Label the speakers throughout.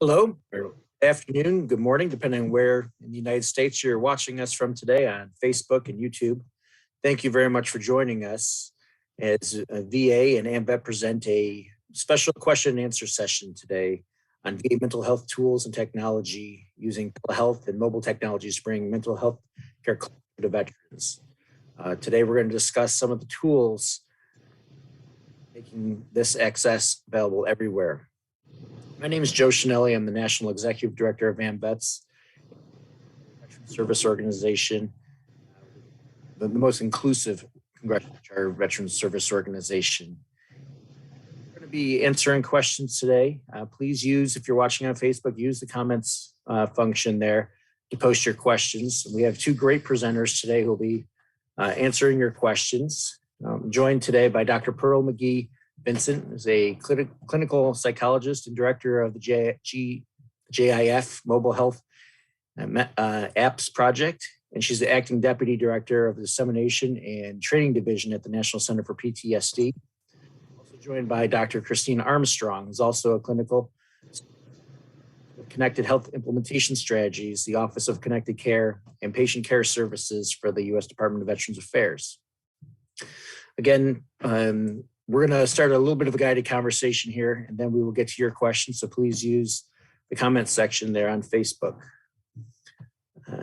Speaker 1: Hello, or afternoon, good morning, depending on where in the United States you're watching us from today on Facebook and YouTube. Thank you very much for joining us as VA and AMVET present a special question and answer session today on VA mental health tools and technology using telehealth and mobile technologies to bring mental health care closer to veterans. Today, we're going to discuss some of the tools making this access available everywhere. My name is Joe Schinelli. I'm the National Executive Director of AMVETS, Veteran Service Organization, the most inclusive congressional charter veteran service organization. We're going to be answering questions today. Please use, if you're watching on Facebook, use the comments function there to post your questions. We have two great presenters today who will be answering your questions. I'm joined today by Dr. Pearl McGee-Vincent, who's a clinical psychologist and director of the JIF Mobile Health Apps Project, and she's the acting deputy director of the Dissemination and Training Division at the National Center for PTSD. Also joined by Dr. Christine Armstrong, who's also a clinical Connected Health Implementation Strategies, the Office of Connected Care and Patient Care Services for the U.S. Department of Veterans Affairs. Again, we're going to start a little bit of a guided conversation here, and then we will get to your questions. So please use the comment section there on Facebook.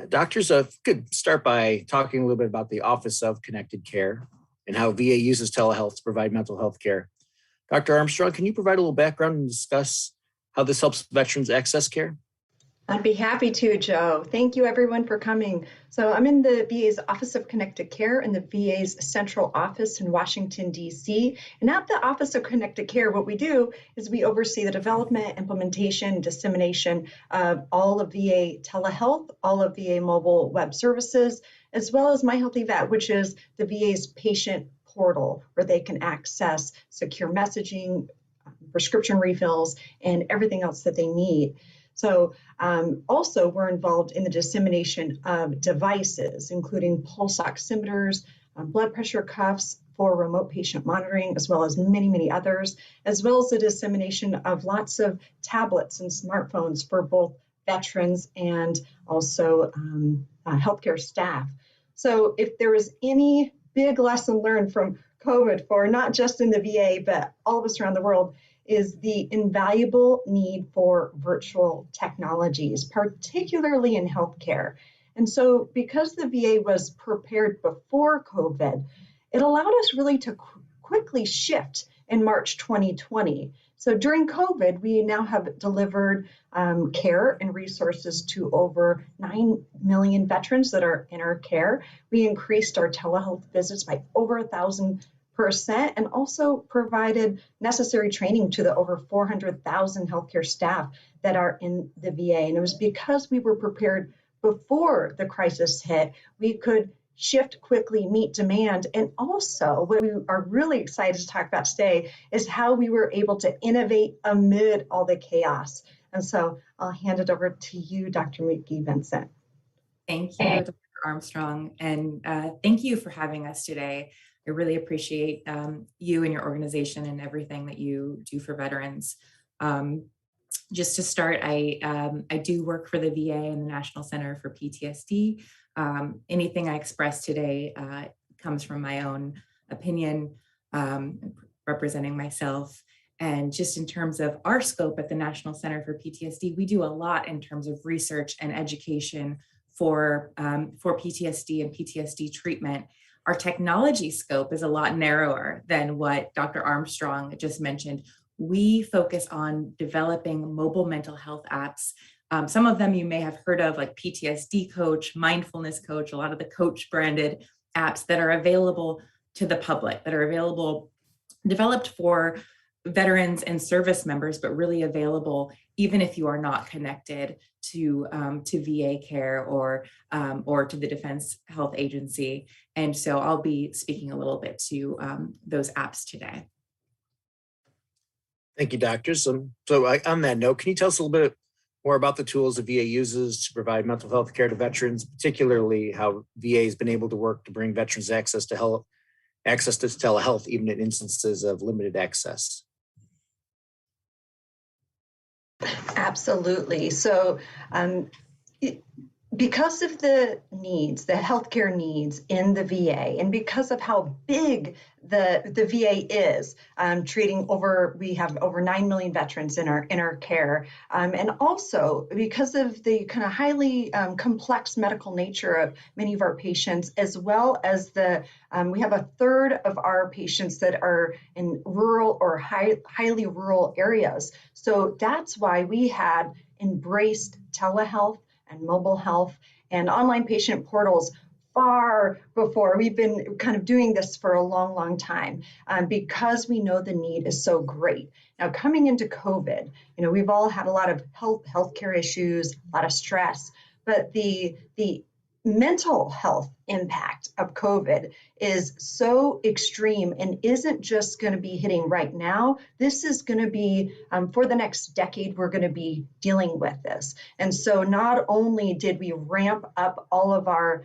Speaker 1: Doctors, could start by talking a little bit about the Office of Connected Care and how VA uses telehealth to provide mental health care. Dr. Armstrong, can you provide a little background and discuss how this helps veterans access care?
Speaker 2: I'd be happy to, Joe. Thank you, everyone, for coming. So I'm in the VA's Office of Connected Care in the VA's central office in Washington, D.C. And at the Office of Connected Care, what we do is we oversee the development, implementation, dissemination of all of VA telehealth, all of VA mobile web services, as well as My Healthy Vet, which is the VA's patient portal where they can access secure messaging, prescription refills, and everything else that they need. So also we're involved in the dissemination of devices, including pulse oximeters, blood pressure cuffs for remote patient monitoring, as well as many, many others, as well as the dissemination of lots of tablets and smartphones for both veterans and also healthcare staff. So if there was any big lesson learned from COVID for not just in the VA, but all of us around the world, is the invaluable need for virtual technologies, particularly in healthcare. And so because the VA was prepared before COVID, it allowed us really to quickly shift in March 2020. So during COVID, we now have delivered care and resources to over 9 million veterans that are in our care. We increased our telehealth visits by over 1,000%, and also provided necessary training to the over 400,000 healthcare staff that are in the VA. And it was because we were prepared before the crisis hit, we could shift quickly, meet demand. And also what we are really excited to talk about today is how we were able to innovate amid all the chaos. And so I'll hand it over to you, Dr. McGee-Vincent.
Speaker 3: Thank you, Dr. Armstrong, and thank you for having us today. I really appreciate you and your organization and everything that you do for veterans. Just to start, I do work for the VA and the National Center for PTSD. Anything I express today comes from my own opinion, representing myself. And just in terms of our scope at the National Center for PTSD, we do a lot in terms of research and education for PTSD and PTSD treatment. Our technology scope is a lot narrower than what Dr. Armstrong just mentioned. We focus on developing mobile mental health apps. Some of them you may have heard of, like PTSD Coach, Mindfulness Coach, a lot of the Coach branded apps that are available to the public, that are available, developed for veterans and service members, but really available even if you are not connected to VA care or to the Defense Health Agency. And so I'll be speaking a little bit to those apps today.
Speaker 1: Thank you, doctors. On that note, can you tell us a little bit more about the tools the VA uses to provide mental health care to veterans, particularly how VA has been able to work to bring veterans access to telehealth, even in instances of limited access?
Speaker 2: Absolutely. So, because of the needs, the healthcare needs in the VA, and because of how big the VA is, we have over 9 million veterans in our care, and also because of the kind of highly complex medical nature of many of our patients, as well as we have a third of our patients that are in rural or highly rural areas. So that's why we had embraced telehealth and mobile health and online patient portals far before. We've been kind of doing this for a long, long time because we know the need is so great. Now, coming into COVID, we've all had a lot of healthcare issues, a lot of stress, but the mental health impact of COVID is so extreme and isn't just going to be hitting right now. This is going to be for the next decade, we're going to be dealing with this. And so not only did we ramp up all of our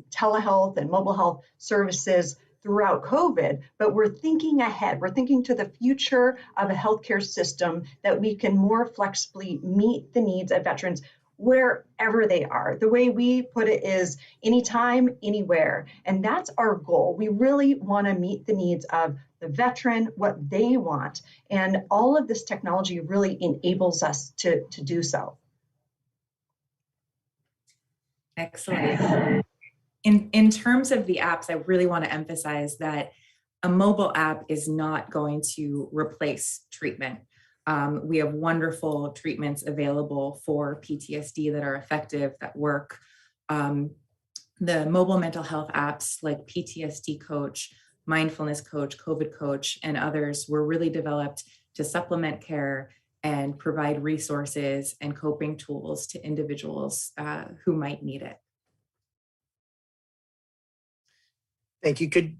Speaker 2: telehealth and mobile health services throughout COVID, but we're thinking ahead. We're thinking to the future of a healthcare system that we can more flexibly meet the needs of veterans wherever they are. The way we put it is anytime, anywhere. And that's our goal. We really want to meet the needs of the veteran, what they want. And all of this technology really enables us to do so.
Speaker 3: Excellent. In terms of the apps, I really want to emphasize that a mobile app is not going to replace treatment. We have wonderful treatments available for PTSD that are effective, that work. The mobile mental health apps like PTSD Coach, Mindfulness Coach, COVID Coach, and others were really developed to supplement care and provide resources and coping tools to individuals who might need it.
Speaker 1: Thank you. Could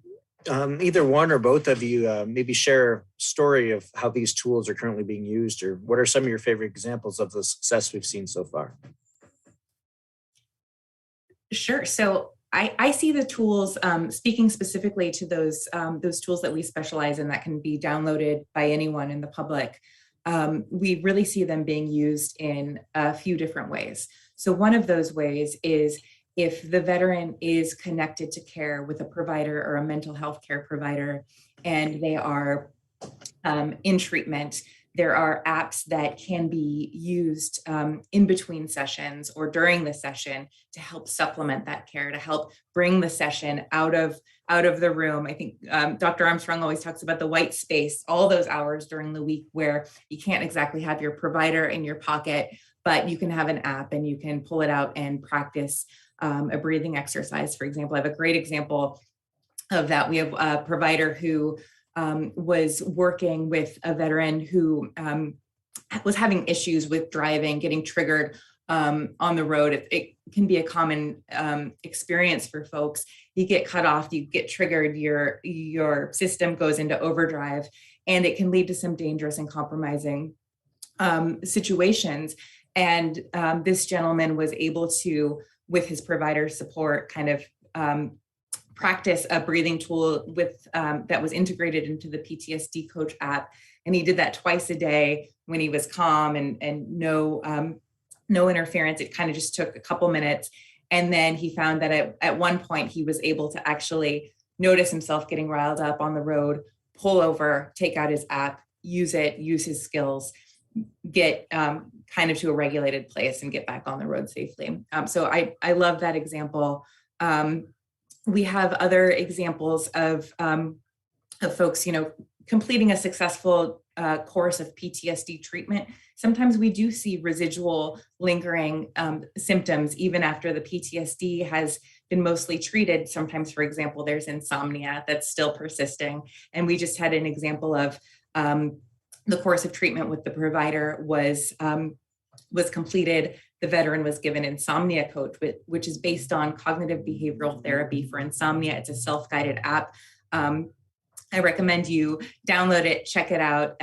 Speaker 1: either one or both of you maybe share a story of how these tools are currently being used, or what are some of your favorite examples of the success we've seen so far?
Speaker 3: Sure. So I see the tools, speaking specifically to those tools that we specialize in that can be downloaded by anyone in the public. We really see them being used in a few different ways. So one of those ways is if the veteran is connected to care with a provider or a mental health care provider, and they are in treatment, there are apps that can be used in between sessions or during the session to help supplement that care, to help bring the session out of the room. I think Dr. Armstrong always talks about the white space, all those hours during the week where you can't exactly have your provider in your pocket, but you can have an app and you can pull it out and practice a breathing exercise, for example. I have a great example of that. We have a provider who was working with a veteran who was having issues with driving, getting triggered on the road. It can be a common experience for folks. You get cut off, you get triggered, your system goes into overdrive, and it can lead to some dangerous and compromising situations. And this gentleman was able to, with his provider support, kind of practice a breathing tool with that was integrated into the PTSD Coach app. And he did that twice a day when he was calm and no interference. It kind of just took a couple minutes. And then he found that at one point he was able to actually notice himself getting riled up on the road, pull over, take out his app, use his skills, get kind of to a regulated place and get back on the road safely. So I love that example. We have other examples of folks, completing a successful course of PTSD treatment. Sometimes we do see residual lingering symptoms even after the PTSD has been mostly treated. Sometimes, for example, there's insomnia that's still persisting. And we just had an example of the course of treatment with the provider was completed. The veteran was given Insomnia Coach, which is based on cognitive behavioral therapy for insomnia. It's a self-guided app. I recommend you download it, check it out.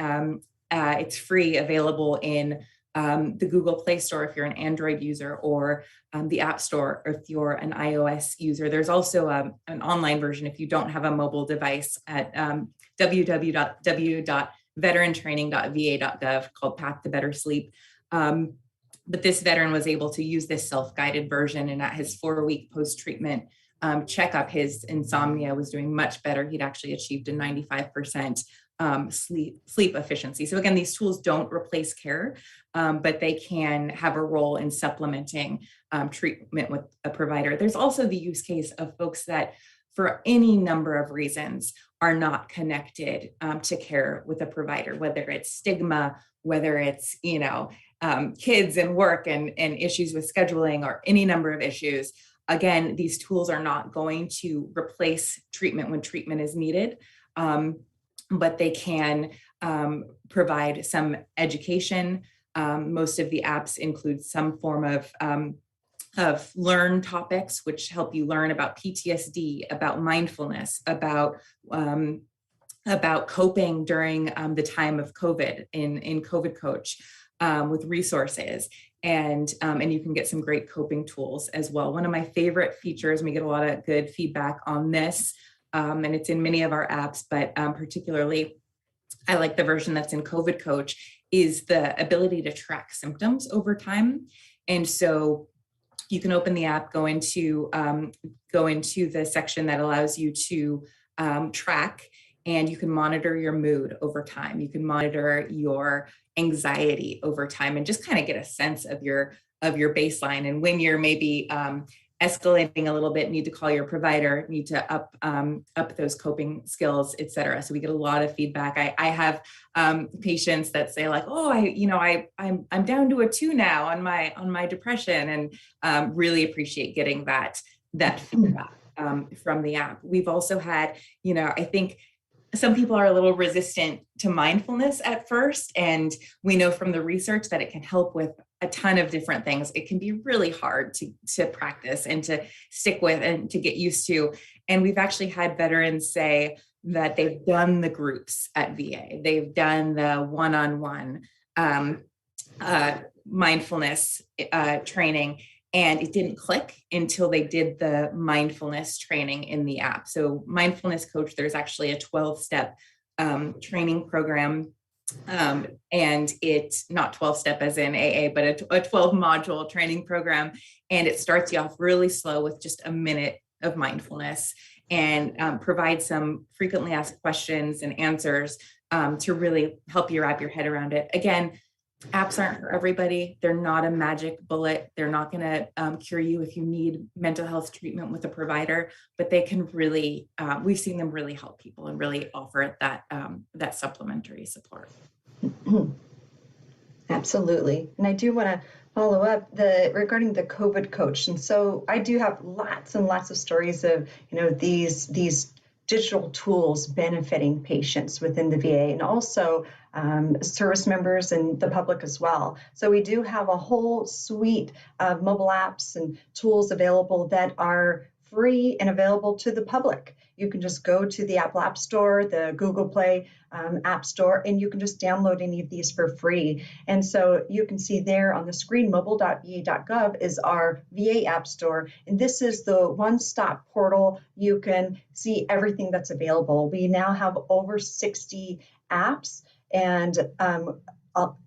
Speaker 3: It's free, available in the Google Play Store if you're an Android user, or the App Store if you're an iOS user. There's also an online version if you don't have a mobile device at www.vets.gov veterantraining.va.gov called Path to Better Sleep. But this veteran was able to use this self-guided version, and at his 4-week post-treatment checkup, his insomnia was doing much better. He'd actually achieved a 95% sleep efficiency. So again, these tools don't replace care, but they can have a role in supplementing treatment with a provider. There's also the use case of folks that, for any number of reasons, are not connected to care with a provider, whether it's stigma, whether it's, kids and work and issues with scheduling, or any number of issues. Again, these tools are not going to replace treatment when treatment is needed, but they can provide some education. Most of the apps include some form of learn topics, which help you learn about PTSD, about mindfulness, about coping during the time of COVID in COVID Coach, with resources. And you can get some great coping tools as well. One of my favorite features, and we get a lot of good feedback on this, and it's in many of our apps, but particularly I like the version that's in COVID Coach, is the ability to track symptoms over time. And so you can open the app, go into the section that allows you to track, and you can monitor your mood over time. You can monitor your anxiety over time, and just kind of get a sense of your baseline. And when you're maybe escalating a little bit, need to call your provider, need to up those coping skills, et cetera. So we get a lot of feedback. I have patients that say like, oh, I'm down to a 2 now on my depression, and really appreciate getting that feedback from the app. We've also had, I think some people are a little resistant to mindfulness at first, and we know from the research that it can help with a ton of different things. It can be really hard to practice and to stick with and to get used to. And we've actually had veterans say that they've done the groups at VA. They've done the one-on-one mindfulness training, and it didn't click until they did the mindfulness training in the app. So Mindfulness Coach, there's actually a 12-step training program. And it's not 12-step as in AA, but a 12-module training program. And it starts you off really slow with just a minute of mindfulness, and provides some frequently asked questions and answers to really help you wrap your head around it. Again, apps aren't for everybody. They're not a magic bullet. They're not going to cure you if you need mental health treatment with a provider, but they can really, we've seen them really help people and really offer that supplementary support.
Speaker 2: Absolutely. And I do want to follow up regarding the COVID Coach. And so I do have lots and lots of stories of, these digital tools benefiting patients within the VA, and also service members and the public as well. So we do have a whole suite of mobile apps and tools available that are free and available to the public. You can just go to the Apple App Store, the Google Play App Store, and you can just download any of these for free. And so you can see there on the screen, mobile.va.gov is our VA App Store. And this is the one-stop portal. You can see everything that's available. We now have over 60 apps, and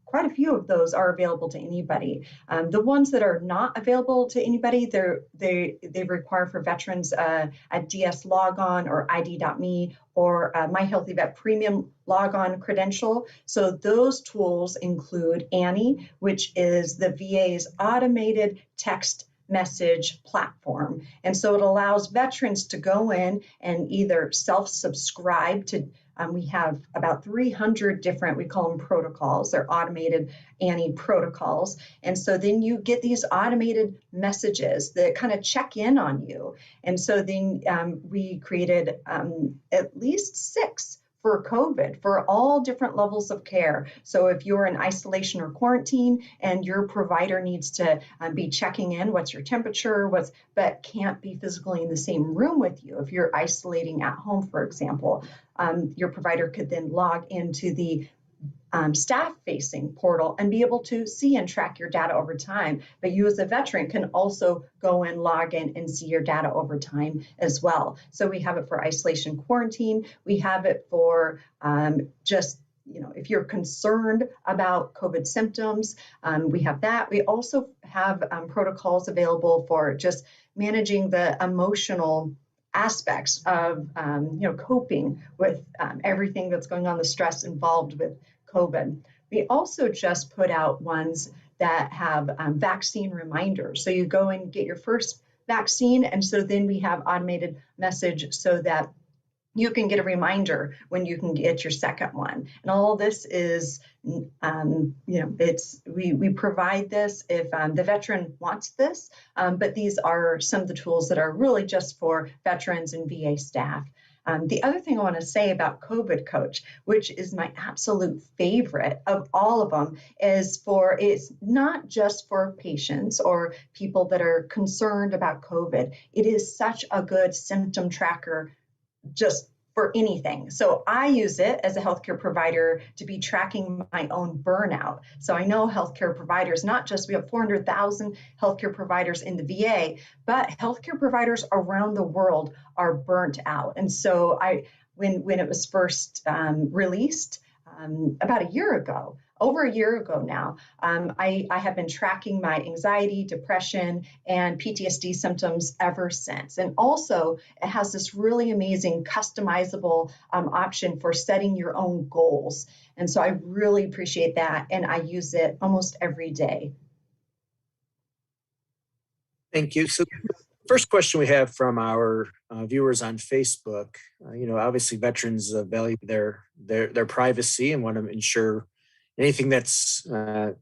Speaker 2: quite a few of those are available to anybody. The ones that are not available to anybody, they require for veterans a DS logon or ID.me or My Healthy Vet Premium logon credential. So those tools include Annie, which is the VA's automated text message platform. And so it allows veterans to go in and either self-subscribe to we have about 300 different, we call them protocols. They're automated Annie protocols. And so then you get these automated messages that kind of check in on you. And so then we created at least 6 for COVID, for all different levels of care. So if you're in isolation or quarantine and your provider needs to be checking in, what's your temperature, but can't be physically in the same room with you. If you're isolating at home, for example, your provider could then log into the staff-facing portal and be able to see and track your data over time. But you as a veteran can also go and log in and see your data over time as well. So we have it for isolation quarantine. We have it for just if you're concerned about COVID symptoms, we have that. We also have protocols available for just managing the emotional aspects of coping with everything that's going on, the stress involved with COVID. We also just put out ones that have vaccine reminders. So you go and get your first vaccine, and so then we have automated message so that you can get a reminder when you can get your second one. And all this is, we provide this if the veteran wants this, but these are some of the tools that are really just for veterans and VA staff. The other thing I want to say about COVID Coach, which is my absolute favorite of all of them, is it's not just for patients or people that are concerned about COVID. It is such a good symptom tracker just for anything. So I use it as a healthcare provider to be tracking my own burnout. So I know healthcare providers, not just, we have 400,000 healthcare providers in the VA, but healthcare providers around the world are burnt out. And so when it was first released about over a year ago now, I have been tracking my anxiety, depression, and PTSD symptoms ever since. And also, it has this really amazing customizable option for setting your own goals. And so I really appreciate that, and I use it almost every day.
Speaker 1: Thank you. So first question we have from our viewers on Facebook, obviously veterans value their privacy and want to ensure anything that's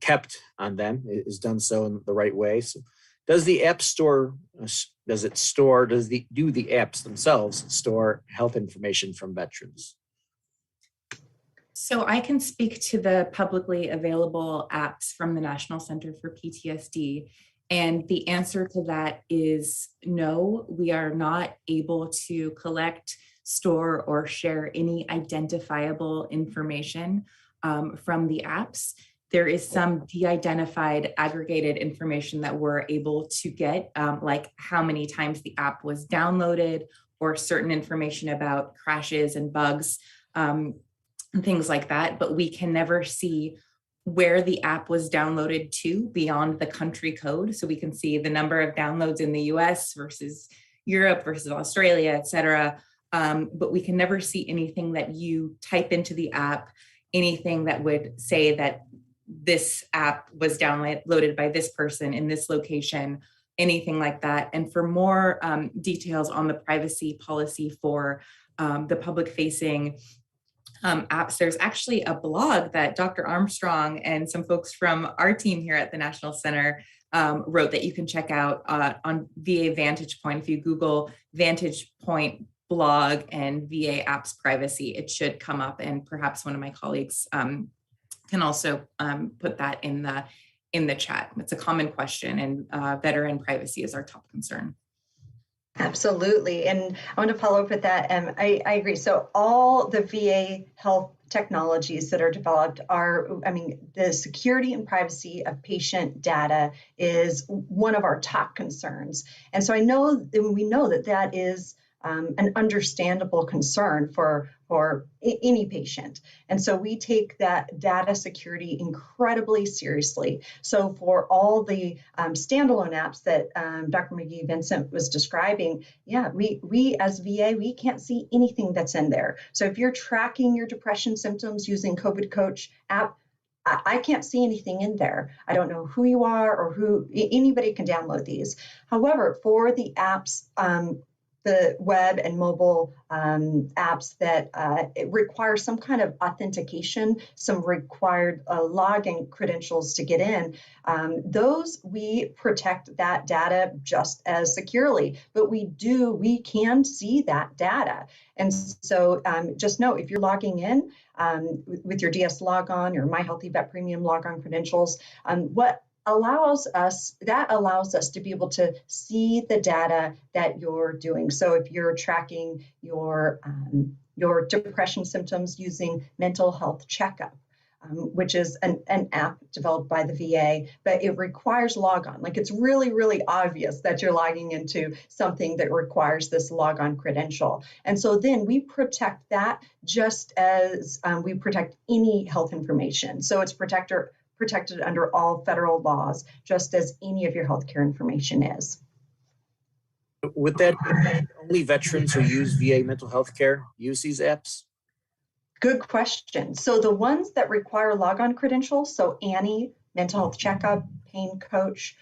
Speaker 1: kept on them is done so in the right way. So does the App Store, do the apps themselves store health information from veterans?
Speaker 3: So I can speak to the publicly available apps from the National Center for PTSD. And the answer to that is no, we are not able to collect, store, or share any identifiable information from the apps. There is some de-identified aggregated information that we're able to get, like how many times the app was downloaded, or certain information about crashes and bugs, and things like that. But we can never see where the app was downloaded to beyond the country code. So we can see the number of downloads in the US versus Europe versus Australia, et cetera. But we can never see anything that you type into the app, anything that would say that this app was downloaded by this person in this location, anything like that. And for more details on the privacy policy for the public-facing apps, there's actually a blog that Dr. Armstrong and some folks from our team here at the National Center wrote that you can check out on VA Vantage Point. If you Google Vantage Point blog and VA apps privacy, it should come up, and perhaps one of my colleagues can also put that in the chat. It's a common question, and veteran privacy is our top concern.
Speaker 2: Absolutely. And I want to follow up with that. I agree. So all the VA health technologies that are developed the security and privacy of patient data is one of our top concerns. And so we know that is an understandable concern for any patient. And so we take that data security incredibly seriously. So for all the standalone apps that Dr. McGee-Vincent was describing, we as VA, we can't see anything that's in there. So if you're tracking your depression symptoms using COVID Coach app, I can't see anything in there. I don't know who you are or anybody can download these. However, for the apps, the web and mobile apps that require some kind of authentication, some required login credentials to get in, those we protect that data just as securely, but we can see that data. And so just know if you're logging in with your DS logon or My Healthy Vet Premium logon credentials, what allows us to be able to see the data that you're doing. So if you're tracking your depression symptoms using mental health checkup, which is an app developed by the VA, but it requires logon. Like it's really, really obvious that you're logging into something that requires this logon credential. And so then we protect that just as we protect any health information. So it's protected under all federal laws, just as any of your healthcare information is.
Speaker 1: With that, only veterans who use VA mental health care use these apps?
Speaker 2: Good question. So the ones that require logon credentials, so Annie, mental health checkup, pain coach,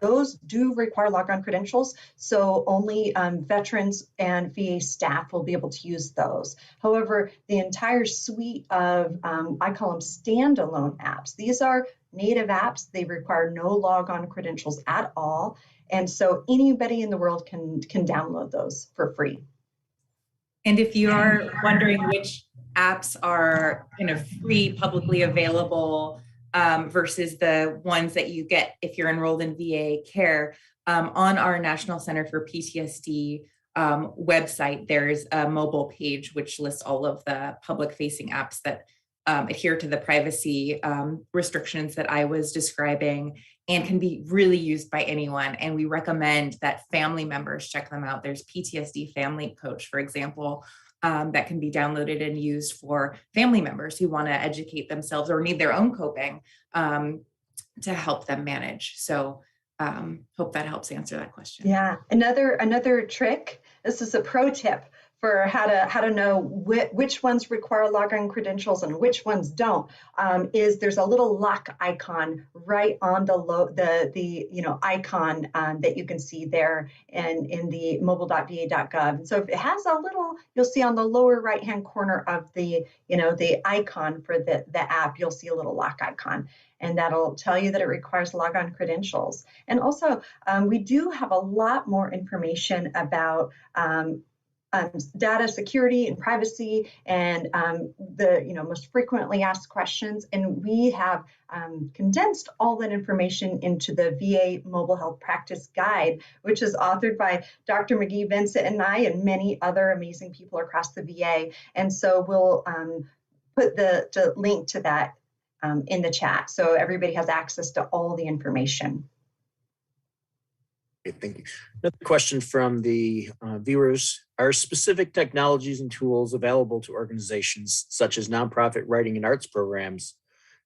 Speaker 2: those do require logon credentials. So only veterans and VA staff will be able to use those. However, the entire suite of, I call them standalone apps. These are native apps. They require no logon credentials at all. And so anybody in the world can download those for free.
Speaker 3: And if you are wondering which apps are kind of free, publicly available versus the ones that you get if you're enrolled in VA care, on our National Center for PTSD website, there's a mobile page which lists all of the public-facing apps that adhere to the privacy restrictions that I was describing and can be really used by anyone. And we recommend that family members check them out. There's PTSD Family Coach, for example, that can be downloaded and used for family members who want to educate themselves or need their own coping to help them manage. So hope that helps answer that question.
Speaker 2: Yeah, another trick. This is a pro tip for how to know which ones require logon credentials and which ones don't. Is there's a little lock icon right on the icon that you can see there in the mobile.va.gov. And so if it has a little, you'll see on the lower right hand corner of the icon for the app, you'll see a little lock icon. And that'll tell you that it requires logon credentials. And also, we do have a lot more information about data security and privacy and the most frequently asked questions. And we have condensed all that information into the VA Mobile Health Practice Guide, which is authored by Dr. McGee Vincent and I and many other amazing people across the VA. And so we'll put the link to that in the chat so everybody has access to all the information.
Speaker 1: Okay, thank you. Another question from the viewers. Are specific technologies and tools available to organizations such as nonprofit writing and arts programs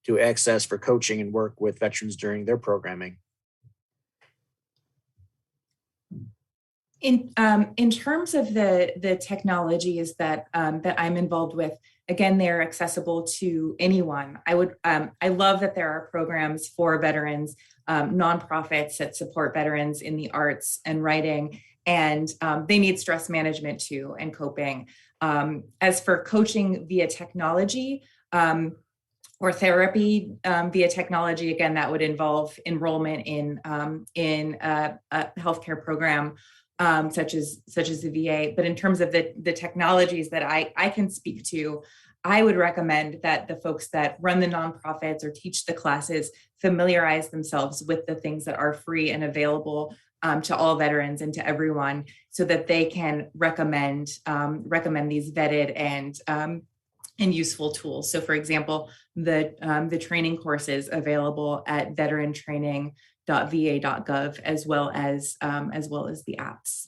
Speaker 1: to access for coaching and work with veterans during their programming?
Speaker 3: In terms of the technologies that I'm involved with, again, they're accessible to anyone. I love that there are programs for veterans, nonprofits that support veterans in the arts and writing, and they need stress management too and coping. As for coaching via technology or therapy via technology, again, that would involve enrollment in a healthcare program such as the VA. But in terms of the technologies that I can speak to, I would recommend that the folks that run the nonprofits or teach the classes familiarize themselves with the things that are free and available to all veterans and to everyone, so that they can recommend these vetted and useful tools. So, for example, the training courses available at veterantraining.va.gov, as well as the apps.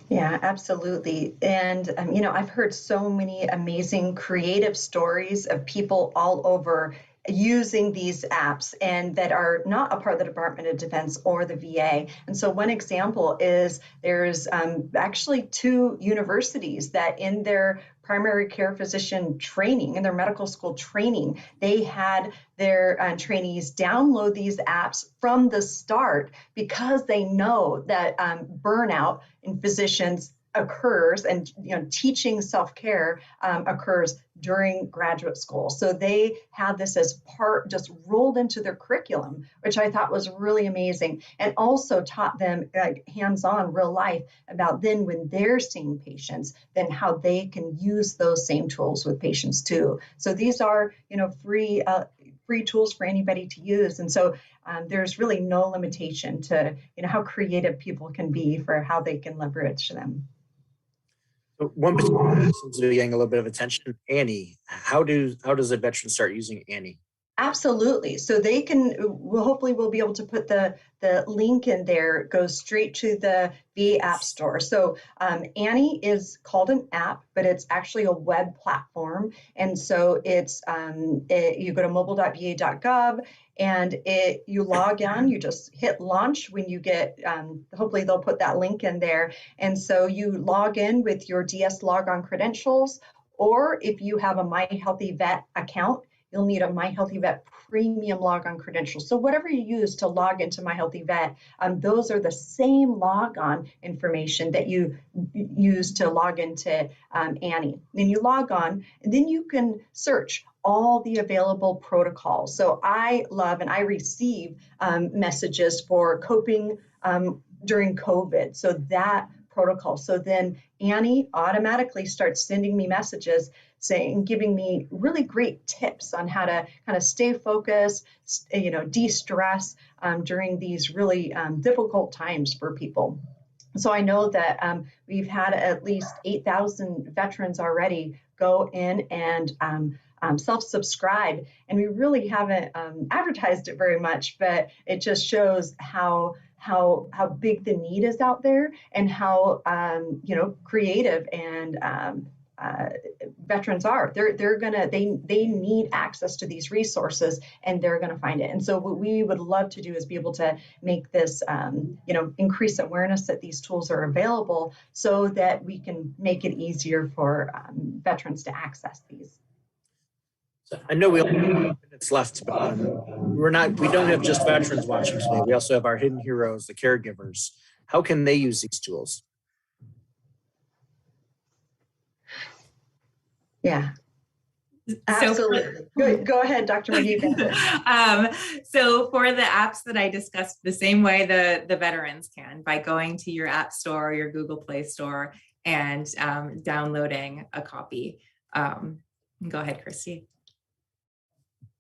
Speaker 2: Yeah, absolutely. And, I've heard so many amazing creative stories of people all over using these apps and that are not a part of the Department of Defense or the VA. And so one example is there's actually 2 universities that in their primary care physician training, in their medical school training, they had their trainees download these apps from the start because they know that burnout in physicians occurs and teaching self-care occurs during graduate school. So they had this as part just rolled into their curriculum, which I thought was really amazing, and also taught them hands-on real life about then when they're seeing patients, then how they can use those same tools with patients too. So these are free tools for anybody to use. And so there's really no limitation to how creative people can be for how they can leverage them.
Speaker 1: One particular seems to be getting a little bit of attention, Annie. How does a veteran start using Annie?
Speaker 2: Absolutely. So they can, well, hopefully we'll be able to put the link in there, it goes straight to the VA App Store. So Annie is called an app, but it's actually a web platform. And so you go to mobile.va.gov and you log in, you just hit launch when you get, hopefully they'll put that link in there. And so you log in with your DS logon credentials, or if you have a My Healthy Vet account, you'll need a My Healthy Vet premium logon credentials. So whatever you use to log into My Healthy Vet, those are the same logon information that you use to log into Annie. Then you log on, and then you can search all the available protocols. So I love and I receive messages for coping during COVID. So that protocol. So then Annie automatically starts sending me messages saying, giving me really great tips on how to kind of stay focused, de-stress during these really difficult times for people. So I know that we've had at least 8,000 veterans already go in and self-subscribe, and we really haven't advertised it very much, but it just shows how big the need is out there and how creative and veterans are. They need access to these resources, and they're gonna find it. And so what we would love to do is be able to make this increase awareness that these tools are available so that we can make it easier for veterans to access these.
Speaker 1: So I know we only have 2 minutes left, but we don't have just veterans watching today. We also have our hidden heroes, the caregivers. How can they use these tools?
Speaker 2: Yeah, absolutely. Good. Go ahead, Dr. McGee.
Speaker 3: So for the apps that I discussed, the same way the veterans can, by going to your App Store or your Google Play Store and downloading a copy. Go ahead, Christy.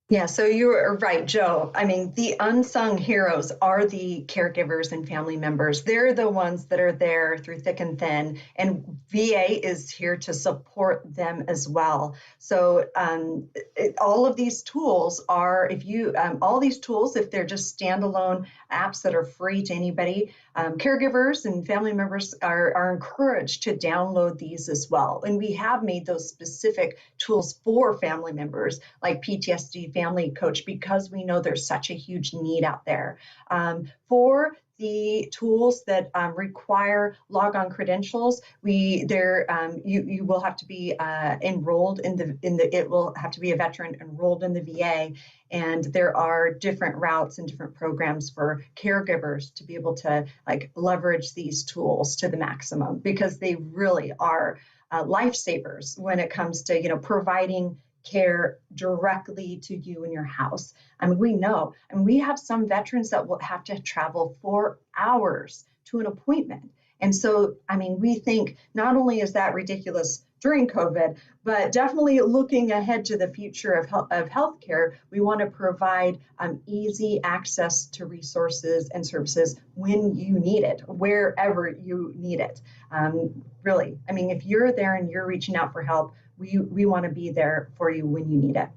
Speaker 2: Yeah, so you're right, Joe. I mean, the unsung heroes are the caregivers and family members. They're the ones that are there through thick and thin, and VA is here to support them as well. So all of these tools are, if they're just standalone apps that are free to anybody, caregivers and family members are encouraged to download these as well. And we have made those specific tools for family members, like PTSD Family Coach, because we know there's such a huge need out there. For the tools that require logon credentials, you will have to be enrolled it will have to be a veteran enrolled in the VA, and there are different routes and different programs for caregivers to be able to leverage these tools to the maximum, because they really are lifesavers when it comes to providing care directly to you in your house. I mean, we have some veterans that will have to travel 4 hours to an appointment. And so, I mean, we think not only is that ridiculous during COVID, but definitely looking ahead to the future of healthcare, we want to provide easy access to resources and services when you need it, wherever you need it. Really, I mean, if you're there and you're reaching out for help, we want to be there for you when you need it.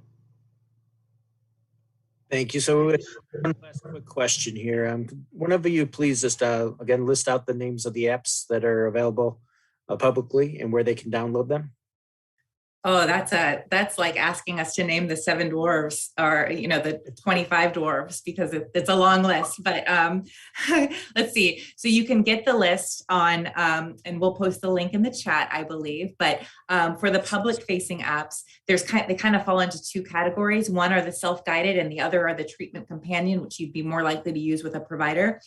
Speaker 1: Thank you. So one last quick question here. One of you please just again list out the names of the apps that are available publicly and where they can download them.
Speaker 3: Oh, that's like asking us to name the 7 dwarves or, the 25 dwarves, because it's a long list, but let's see. So you can get the list on, and we'll post the link in the chat, I believe, but for the public facing apps, they kind of fall into 2 categories. One are the self-guided and the other are the treatment companion, which you'd be more likely to use with a provider.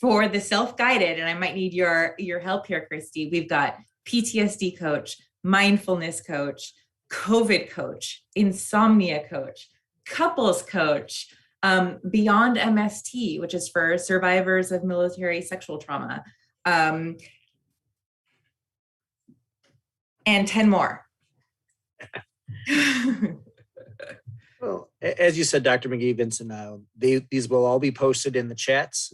Speaker 3: For the self-guided, and I might need your help here, Christy, we've got PTSD coach, mindfulness coach, COVID coach, insomnia coach, couples coach, beyond MST, which is for survivors of military sexual trauma, and 10 more.
Speaker 1: Well, as you said, Dr. McGee, Vincent, these will all be posted in the chats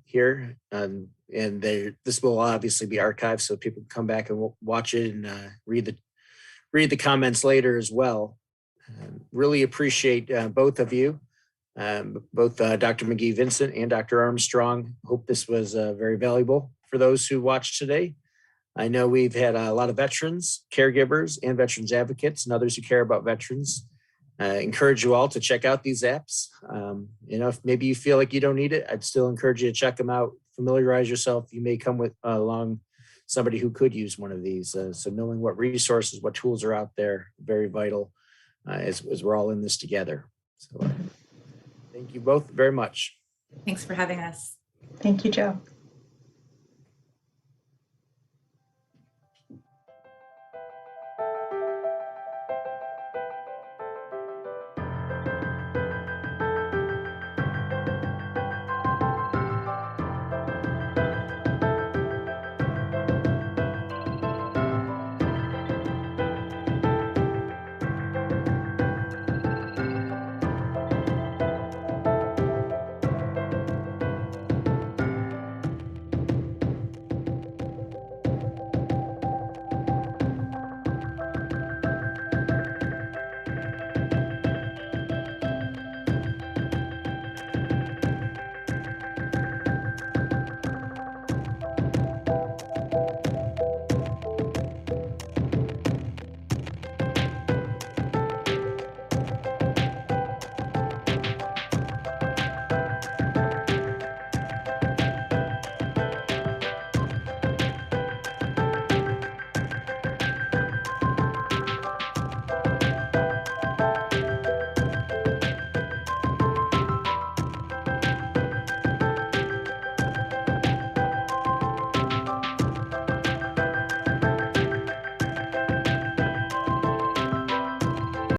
Speaker 1: here, and this will obviously be archived, so people can come back and watch it and read the comments later as well. Really appreciate both of you, both Dr. McGee, Vincent, and Dr. Armstrong. Hope this was very valuable for those who watched today. I know we've had a lot of veterans, caregivers, and veterans advocates, and others who care about veterans. Encourage you all to check out these apps. If maybe you feel like you don't need it, I'd still encourage you to check them out. Familiarize yourself. You may come with along somebody who could use one of these. So knowing what resources, what tools are out there, very vital as we're all in this together. So thank you both very much.
Speaker 3: Thanks for having us.
Speaker 2: Thank you, Joe.